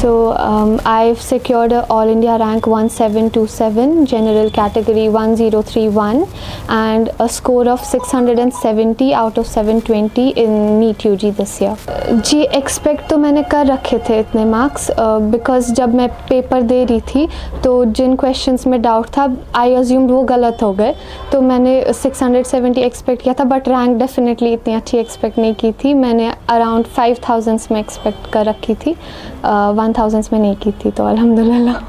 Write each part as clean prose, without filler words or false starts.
I've secured a All India rank 1727, general category 1031, and a score of 670 out of 720 in NEET UG this year. जी expect तो मैंने कर रखे थे इतने मार्क्स, बिकॉज जब मैं पेपर दे रही थी तो जिन क्वेश्चंस में डाउट था आई अज्यूम्ड वो गलत हो गए, तो मैंने 670 एक्सपेक्ट किया था, बट रैंक डेफिनेटली इतनी अच्छी एक्सपेक्ट नहीं की थी. मैंने अराउंड 5000 में एक्सपेक्ट कर रखी थी, 1000 में नहीं की थी, तो अल्हम्दुलिल्लाह.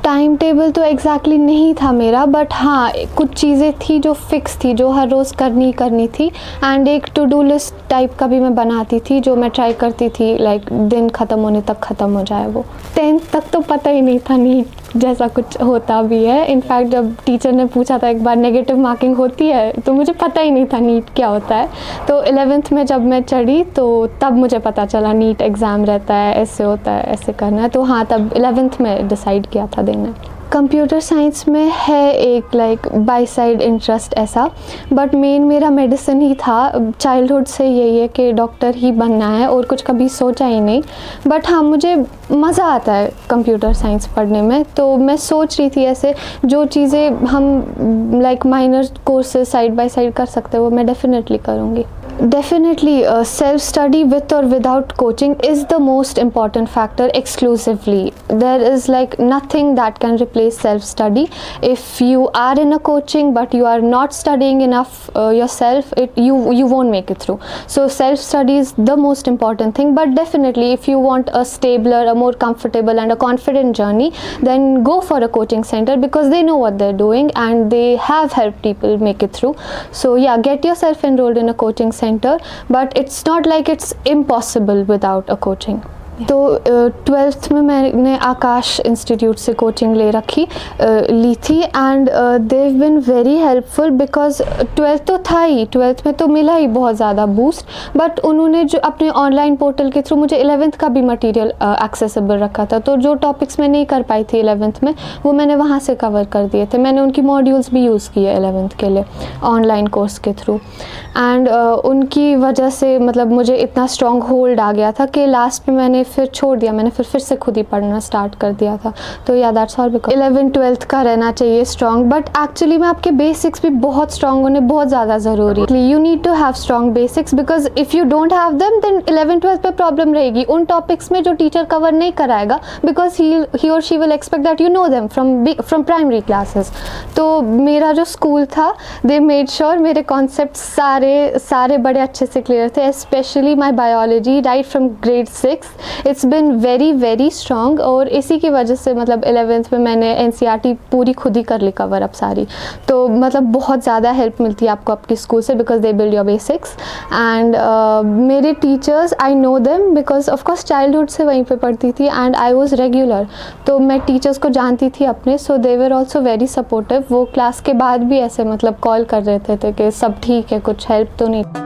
टाइम टेबल तो एग्जैक्टली नहीं था मेरा, बट हाँ कुछ चीज़ें थी जो फिक्स थी, जो हर रोज़ करनी थी, एंड एक टू डू लिस्ट टाइप का भी मैं बनाती थी जो मैं ट्राई करती थी लाइक दिन ख़त्म होने तक ख़त्म हो जाए वो. 10th तक तो पता ही नहीं था नीट जैसा कुछ होता भी है. इनफैक्ट जब टीचर ने पूछा था एक बार नेगेटिव मार्किंग होती है, तो मुझे पता ही नहीं था नीट क्या होता है. तो 11th में जब मैं चढ़ी तो तब मुझे पता चला नीट एग्ज़ाम रहता है, ऐसे होता है, ऐसे करना है. तो हाँ तब 11th में डिसाइड किया था देना. कंप्यूटर साइंस में है एक लाइक बाई साइड इंटरेस्ट ऐसा, बट मेन मेरा मेडिसिन ही था. चाइल्डहुड से यही है कि डॉक्टर ही बनना है और कुछ कभी सोचा ही नहीं. बट हाँ मुझे मज़ा आता है कंप्यूटर साइंस पढ़ने में, तो मैं सोच रही थी ऐसे जो चीज़ें हम like minor courses side by side कर सकते हैं वो मैं डेफिनेटली करूँगी. Definitely, self-study with or without coaching is the most important factor exclusively. There is like nothing that can replace self-study. If you are in a coaching but you are not studying enough yourself, you won't make it through. So self-study is the most important thing. But definitely, if you want a stabler, a more comfortable and a confident journey, then go for a coaching center because they know what they're doing and they have helped people make it through. So yeah, get yourself enrolled in a coaching center. But it's not like it's impossible without a coaching. तो 12th में मैंने आकाश institute से coaching ली थी and they've been very helpful because 12th तो था ही, 12th में तो मिला ही बहुत ज़्यादा बूस्ट, बट उन्होंने जो अपने ऑनलाइन पोर्टल के थ्रू मुझे 11th का भी मटेरियल एक्सेसिबल रखा था. तो जो टॉपिक्स मैं नहीं कर पाई थी 11th में वो मैंने वहाँ से कवर कर दिए थे. मैंने उनकी मॉड्यूल्स भी यूज़ किए 11th के लिए ऑनलाइन कोर्स के थ्रू, एंड उनकी वजह से मतलब मुझे इतना स्ट्रॉन्ग होल्ड आ गया था कि लास्ट में मैंने फिर छोड़ दिया. मैंने फिर से खुद ही पढ़ना स्टार्ट कर दिया था. तो या दैट्स ऑल बिकॉज 11th-12th का रहना चाहिए स्ट्रॉन्ग, बट एक्चुअली में आपके बेसिक्स भी बहुत स्ट्रॉन्ग होने बहुत ज़्यादा ज़रूरी है. You need to have strong basics because if you don't have them then 11th-12th पे प्रॉब्लम रहेगी उन टॉपिक्स में जो टीचर कवर नहीं कराएगा, बिकॉज ही और she will expect that you know them from primary classes. तो मेरा जो स्कूल था दे मेड श्योर मेरे कॉन्सेप्ट सारे बड़े अच्छे से क्लियर थे, specially my biology right from grade 6. It's been very strong और इसी की वजह से मतलब 11th में मैंने NCERT पूरी खुद ही कर ली कवर अब सारी. तो मतलब बहुत ज़्यादा हेल्प मिलती है आपको आपकी स्कूल से because they build your basics. And मेरे teachers I know them because of course childhood से वहीं पे पढ़ती थी एंड आई वॉज रेगुलर, तो मैं टीचर्स को जानती थी अपने. सो दे वर ऑल्सो वेरी सपोर्टिव. वो क्लास के बाद भी ऐसे मतलब कॉल कर रहे थे कि सब ठीक है, कुछ हेल्प तो नहीं.